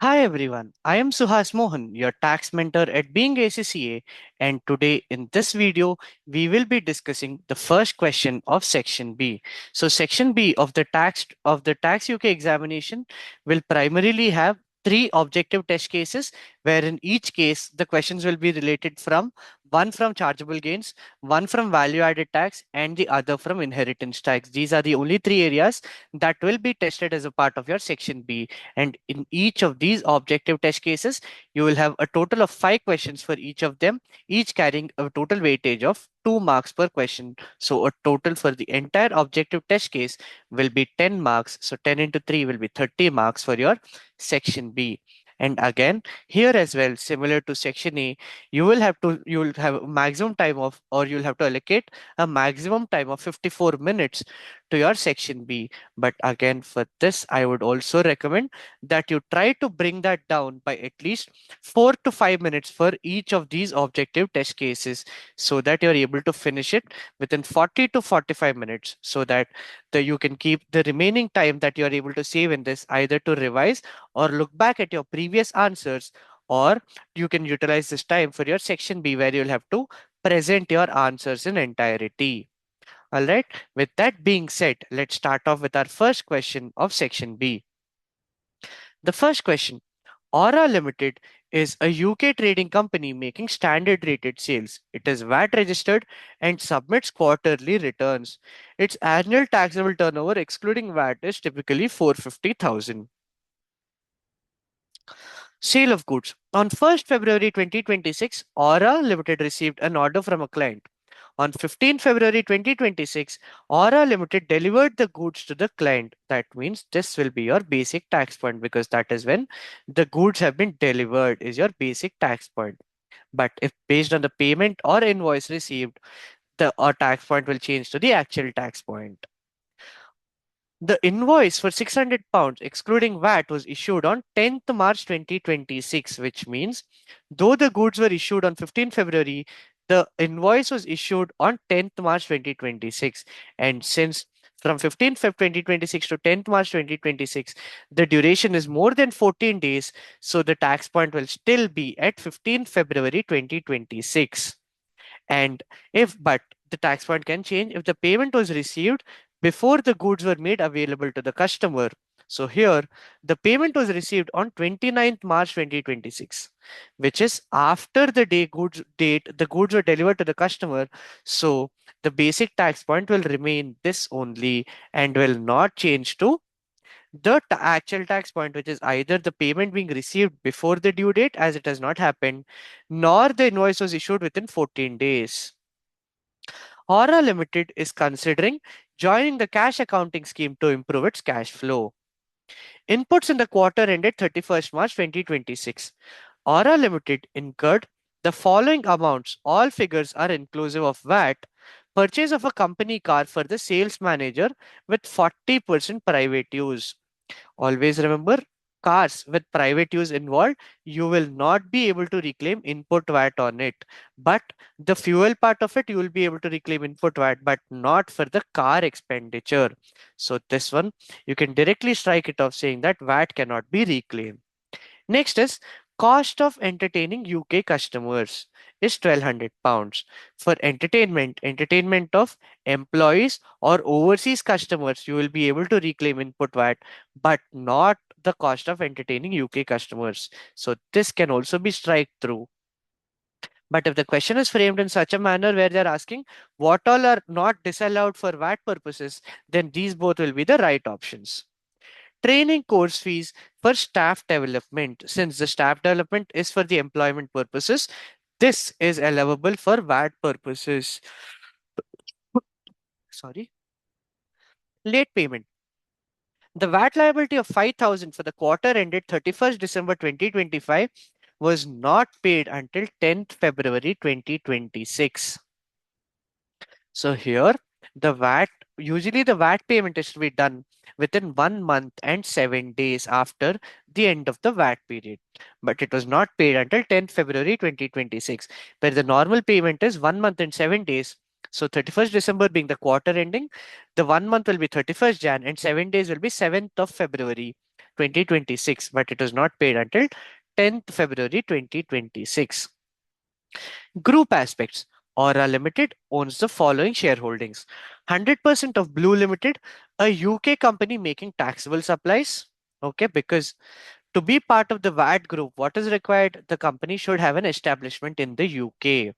Hi everyone, I am Suhas Mohan, your tax mentor at Being ACCA, and today in this video we will be discussing the first question of section B. So section B of the tax UK examination will primarily have three objective test cases, where in each case the questions will be related from one from chargeable gains, one from value added tax, and the other from inheritance tax. These are the only three areas that will be tested as a part of your section B, and in each of these objective test cases, you will have a total of five questions for each of them, each carrying a total weightage of 2 marks per question. So a total for the entire objective test case will be 10 marks. So 10 into 3 will be 30 marks for your section B. And again, here as well, similar to section A, you will have a maximum time of, or you'll have to allocate a maximum time of 54 minutes to your section B. But again, for this, I would also recommend that you try to bring that down by at least 4 to 5 minutes for each of these objective test cases, so that you're able to finish it within 40 to 45 minutes, so that you can keep the remaining time that you're able to save in this either to revise or look back at your previous answers, or you can utilize this time for your section B, where you'll have to present your answers in entirety. All right. With that being said, let's start off with our first question of section B. The first question: Aura Limited is a UK trading company making standard rated sales. It is VAT registered and submits quarterly returns. Its annual taxable turnover excluding VAT is typically 450,000. Sale of goods. On 1st February 2026, Aura Limited received an order from a client. On 15 February 2026, Aura Limited delivered the goods to the client. That means this will be your basic tax point, because that is when the goods have been delivered is your basic tax point. But if based on the payment or invoice received, the tax point will change to the actual tax point. The invoice for £600 excluding VAT was issued on 10th March 2026, which means though the goods were issued on 15th February, the invoice was issued on 10th March 2026. And since from 15th Feb 2026 to 10th March 2026, the duration is more than 14 days, so the tax point will still be at 15th February 2026. And if, but the tax point can change if the payment was received before the goods were made available to the customer. So here, the payment was received on 29th March 2026, which is after the date the goods were delivered to the customer. So the basic tax point will remain this only and will not change to the actual tax point, which is either the payment being received before the due date, as it has not happened, nor the invoice was issued within 14 days. Aura Limited is considering joining the cash accounting scheme to improve its cash flow. Inputs in the quarter ended 31st March 2026. Aura Limited incurred the following amounts. All figures are inclusive of VAT. Purchase of a company car for the sales manager with 40% private use. Always remember, cars with private use involved, you will not be able to reclaim input VAT on it. But the fuel part of it, you will be able to reclaim input VAT, but not for the car expenditure. So this one, you can directly strike it off saying that VAT cannot be reclaimed. Next is cost of entertaining UK customers is £1,200. For entertainment of employees or overseas customers, you will be able to reclaim input VAT, but not the cost of entertaining UK customers. So this can also be strike through. But if the question is framed in such a manner where they're asking what all are not disallowed for VAT purposes, then these both will be the right options. Training course fees for staff development. Since the staff development is for the employment purposes, this is allowable for VAT purposes. Sorry. Late payment. The VAT liability of 5,000 for the quarter ended 31st December 2025 was not paid until 10th February 2026. So here, the VAT, usually the VAT payment is to be done within 1 month and 7 days after the end of the VAT period. But it was not paid until 10th February 2026, where the normal payment is 1 month and 7 days. So 31st December being the quarter ending, the 1 month will be 31st Jan and 7 days will be 7th of February. 2026, but it was not paid until 10th February 2026. Group aspects. Aura Limited owns the following shareholdings: 100% of Blue Limited, a UK company making taxable supplies. Okay, because to be part of the VAT group, what is required? The company should have an establishment in the UK,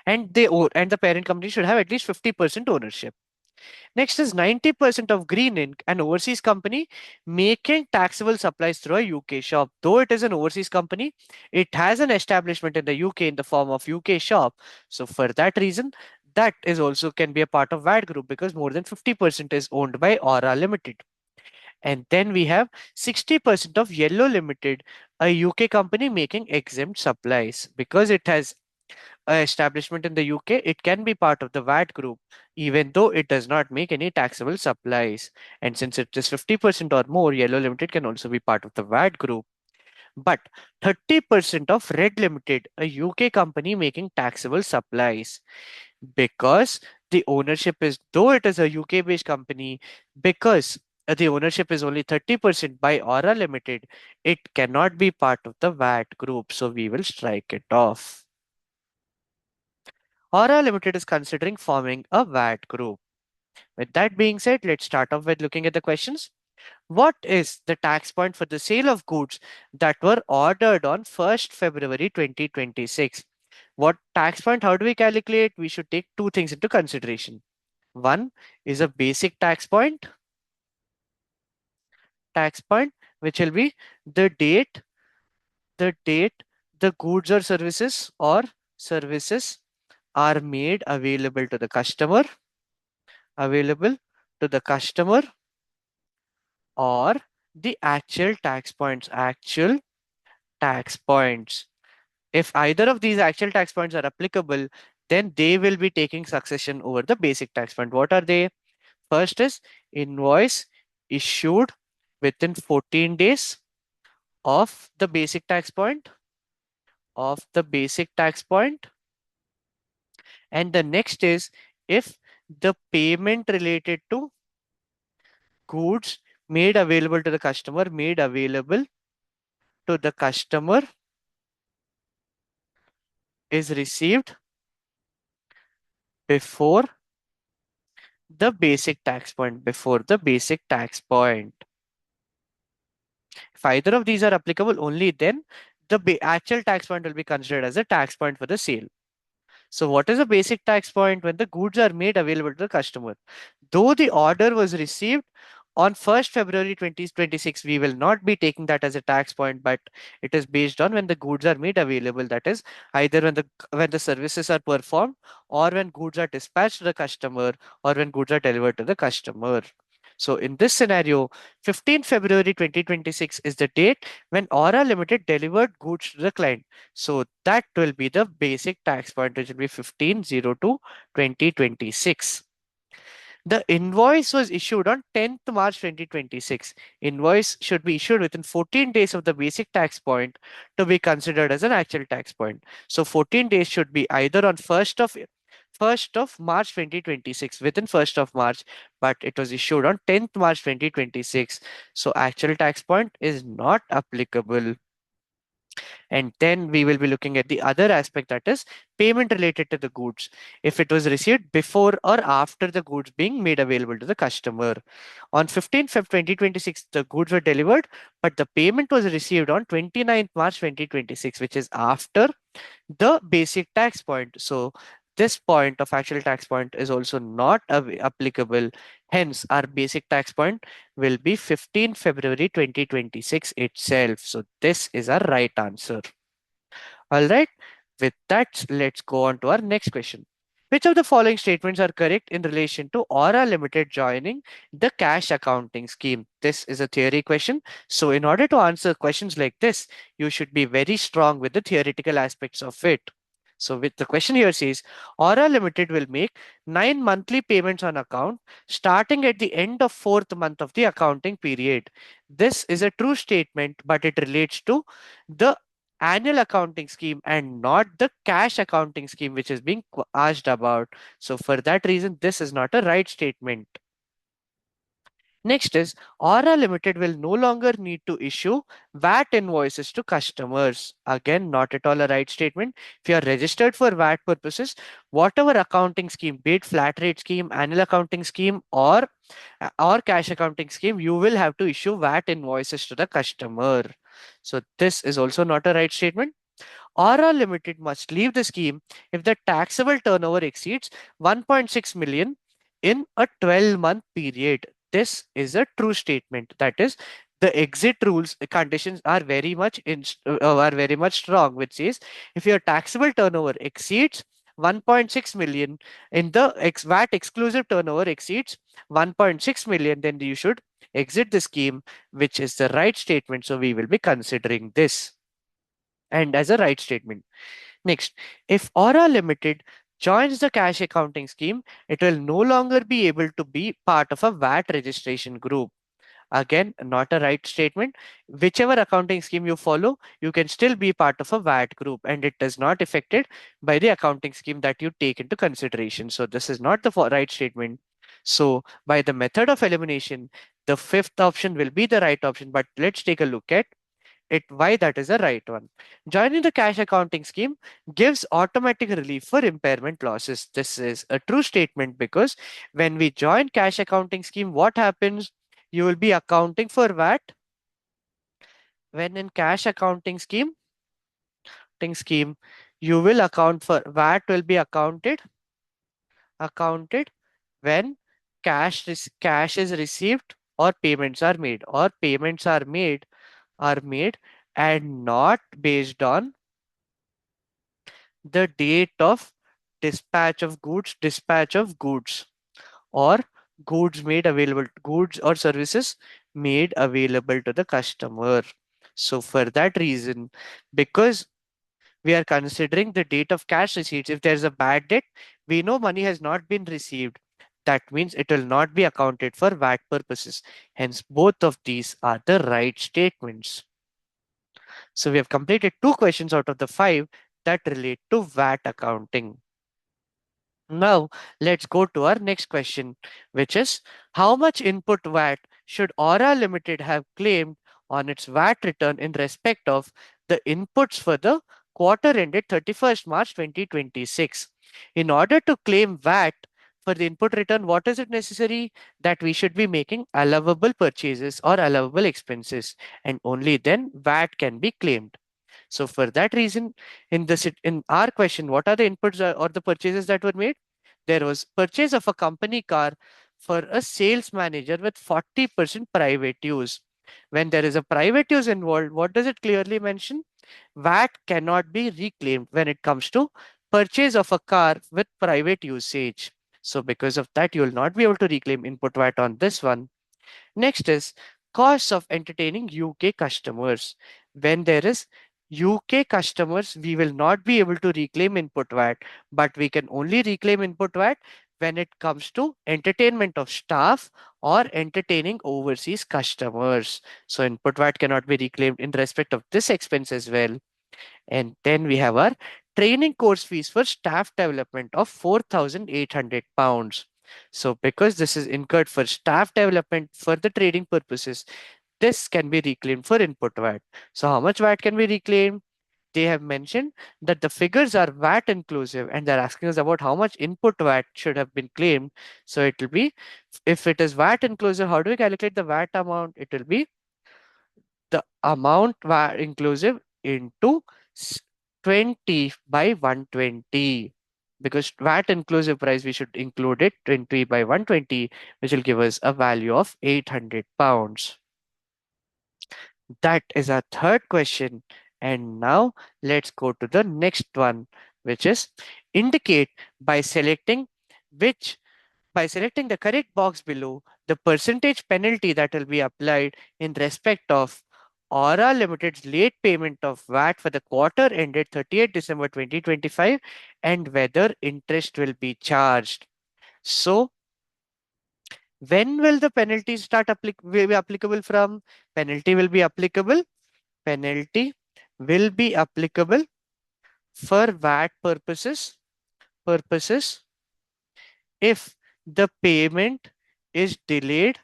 and and the parent company should have at least 50% ownership. Next is 90% of Green Inc., an overseas company making taxable supplies through a UK shop. Though it is an overseas company, it has an establishment in the UK in the form of UK shop. So for that reason, that is also can be a part of VAT group because more than 50% is owned by Aura Limited. And then we have 60% of Yellow Limited, a UK company making exempt supplies. Because it has establishment in the UK, it can be part of the VAT group, even though it does not make any taxable supplies. And since it is 50% or more, Yellow Limited can also be part of the VAT group. But 30% of Red Limited, a UK company making taxable supplies, because the ownership is, though it is a UK based company, because the ownership is only 30% by Aura Limited, it cannot be part of the VAT group. So we will strike it off. Aura Limited is considering forming a VAT group. With that being said, let's start off with looking at the questions. What is the tax point for the sale of goods that were ordered on 1st February 2026? What tax point? How do we calculate? We should take two things into consideration. One is a basic tax point, which will be the date, the date the goods or services are made available to the customer, or the actual tax points. If either of these actual tax points are applicable, then they will be taking succession over the basic tax point. What are they? First is invoice issued within 14 days of the basic tax point, and the next is if the payment related to goods made available to the customer is received before before the basic tax point. If either of these are applicable, only then the actual tax point will be considered as a tax point for the sale. So what is a basic tax point? When the goods are made available to the customer, though the order was received on 1st February 2026, we will not be taking that as a tax point, but it is based on when the goods are made available. That is either when the services are performed, or when goods are dispatched to the customer, or when goods are delivered to the customer. So in this scenario, 15th February 2026 is the date when Aura Limited delivered goods to the client. So that will be the basic tax point, which will be 1502 2026. The invoice was issued on 10th March 2026. Invoice should be issued within 14 days of the basic tax point to be considered as an actual tax point. So 14 days should be either on 1st of March 2026, within 1st of March, but it was issued on 10th March 2026. So actual tax point is not applicable. And then we will be looking at the other aspect, that is payment related to the goods. If it was received before or after the goods being made available to the customer. On 15th Feb 2026, the goods were delivered, but the payment was received on 29th March 2026, which is after the basic tax point. So this point of actual tax point is also not applicable. Hence, our basic tax point will be 15 February 2026 itself. So this is our right answer. All right. With that, let's go on to our next question. Which of the following statements are correct in relation to Aura Limited joining the cash accounting scheme? This is a theory question. So in order to answer questions like this, you should be very strong with the theoretical aspects of it. So with the question here says, Aura Limited will make 9 monthly payments on account starting at the end of 4th month of the accounting period. This is a true statement, but it relates to the annual accounting scheme and not the cash accounting scheme which is being asked about. So for that reason, this is not a right statement. Next is Aura Limited will no longer need to issue VAT invoices to customers. Again, not at all a right statement. If you are registered for VAT purposes, whatever accounting scheme, be it flat rate scheme, annual accounting scheme, or cash accounting scheme, you will have to issue VAT invoices to the customer. So this is also not a right statement. Aura Limited must leave the scheme if the taxable turnover exceeds 1.6 million in a 12-month period. This is a true statement. That is, the exit rules conditions are very much strong, which says if your taxable turnover exceeds 1.6 million in the VAT exclusive turnover exceeds 1.6 million, then you should exit the scheme, which is the right statement. So we will be considering this and as a right statement. Next, if Aura Limited joins the cash accounting scheme, it will no longer be able to be part of a VAT registration group. Again, not a right statement. Whichever accounting scheme you follow, you can still be part of a VAT group and it is not affected by the accounting scheme that you take into consideration. So, this is not the right statement. So, by the method of elimination, the fifth option will be the right option. But let's take a look at it why that is the right one. Joining the cash accounting scheme gives automatic relief for impairment losses. This is a true statement because when we join cash accounting scheme, what happens? You will be accounting for VAT when in cash accounting scheme, you will account for VAT will be accounted when cash is received or payments are made and not based on the date of dispatch of goods or goods or services made available to the customer. So for that reason, because we are considering the date of cash receipts, if there's a bad debt, we know money has not been received. That means it will not be accounted for VAT purposes. Hence, both of these are the right statements. So we have completed 2 questions out of the 5 that relate to VAT accounting. Now, let's go to our next question, which is how much input VAT should Aura Limited have claimed on its VAT return in respect of the inputs for the quarter ended 31st March 2026? In order to claim VAT for the input return, what is it necessary? That we should be making allowable purchases or allowable expenses, and only then VAT can be claimed. So for that reason, in our question, what are the inputs or the purchases that were made? There was purchase of a company car for a sales manager with 40% private use. When there is a private use involved, what does it clearly mention? VAT cannot be reclaimed when it comes to purchase of a car with private usage. So because of that, you will not be able to reclaim input VAT on this one. Next is costs of entertaining UK customers. When there is UK customers, we will not be able to reclaim input VAT, but we can only reclaim input VAT when it comes to entertainment of staff or entertaining overseas customers. So input VAT cannot be reclaimed in respect of this expense as well. And then we have our training course fees for staff development of £4,800. So because this is incurred for staff development for the trading purposes, this can be reclaimed for input VAT. So how much VAT can be reclaimed? They have mentioned that the figures are VAT inclusive and they're asking us about how much input VAT should have been claimed. So it will be, if it is VAT inclusive, how do we calculate the VAT amount? It will be the amount VAT inclusive into 20 by 120, because VAT inclusive price we should include it 20 by 120, which will give us a value of £800. That is our third question. And now let's go to the next one, which is indicate by selecting which by selecting the correct box below the percentage penalty that will be applied in respect of Aura Limited's late payment of VAT for the quarter ended 30th December 2025 and whether interest will be charged. So, when will the penalty will be applicable from? Penalty will be applicable. Penalty will be applicable for VAT purposes if the payment is delayed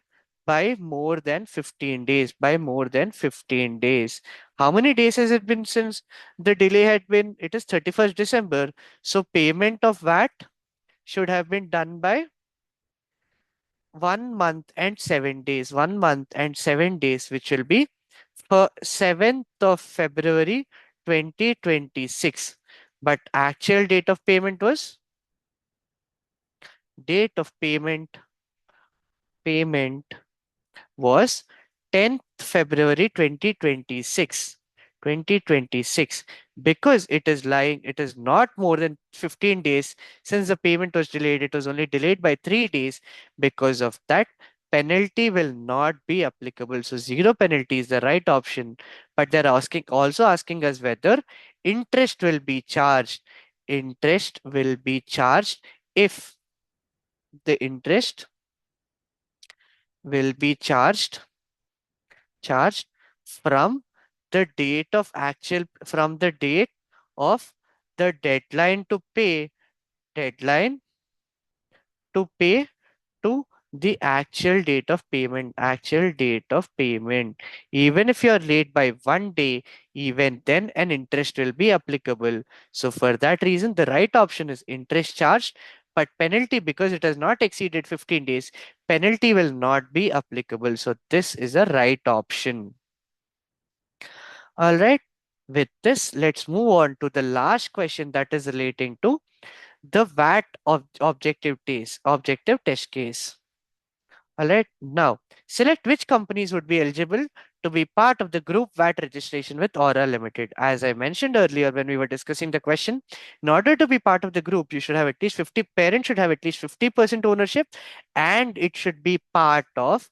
by more than 15 days. By more than 15 days. How many days has it been since the delay had been? It is 31st December. So payment of VAT should have been done by 1 month and 7 days. 1 month and 7 days, which will be for 7th of February 2026. But actual date of payment was 10th February 2026. 2026, because it is not more than 15 days since the payment was delayed. It was only delayed by 3 days. Because of that, penalty will not be applicable. So zero penalty is the right option. But they're asking us whether interest will be charged. Interest will be charged if the interest will be charged from from the date of the deadline to pay to the actual date of payment. Even if you are late by 1 day, even then an interest will be applicable. So for that reason, the right option is interest charged, but penalty, because it has not exceeded 15 days, penalty will not be applicable. So this is a right option. All right. With this, let's move on to the last question, that is relating to the VAT of objective test case. All right. Now, select which companies would be eligible to be part of the group VAT registration with Aura Limited. As I mentioned earlier when we were discussing the question, in order to be part of the group, you should have at least 50, parent should have at least 50% ownership, and it should be part of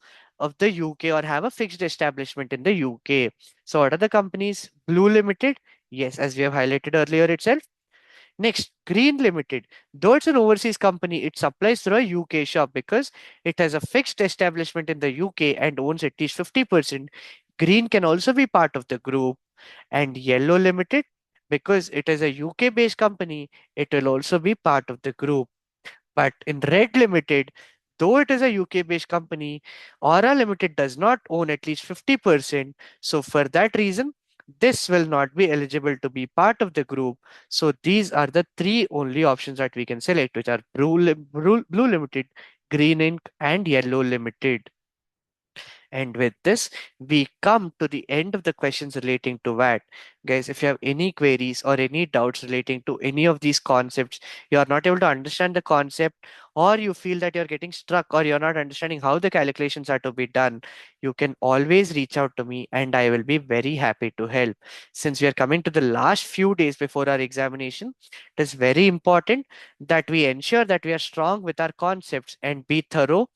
the UK or have a fixed establishment in the UK. So what are the companies? Blue Limited. Yes, as we have highlighted earlier itself. Next, Green Limited. Though it's an overseas company, it supplies through a UK shop because it has a fixed establishment in the UK and owns at least 50%. Green can also be part of the group. And Yellow Limited, because it is a UK based company, it will also be part of the group. But in Red Limited, though it is a UK based company, Aura Limited does not own at least 50%. So, for that reason, this will not be eligible to be part of the group. So, these are the three only options that we can select, which are Blue Limited, Green Inc., and Yellow Limited. And with this, we come to the end of the questions relating to VAT. Guys, if you have any queries or any doubts relating to any of these concepts, you are not able to understand the concept, or you feel that you're getting struck, or you're not understanding how the calculations are to be done, you can always reach out to me and I will be very happy to help. Since we are coming to the last few days before our examination, it is very important that we ensure that we are strong with our concepts and be thorough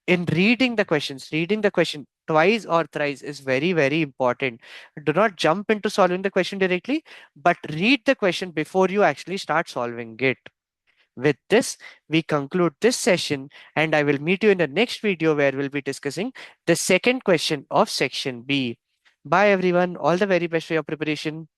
in reading the questions. Reading the question twice or thrice is very, very important. Do not jump into solving the question directly, but read the question before you actually start solving it. With this, we conclude this session, and I will meet you in the next video where we'll be discussing the second question of section B. Bye, everyone. All the very best for your preparation.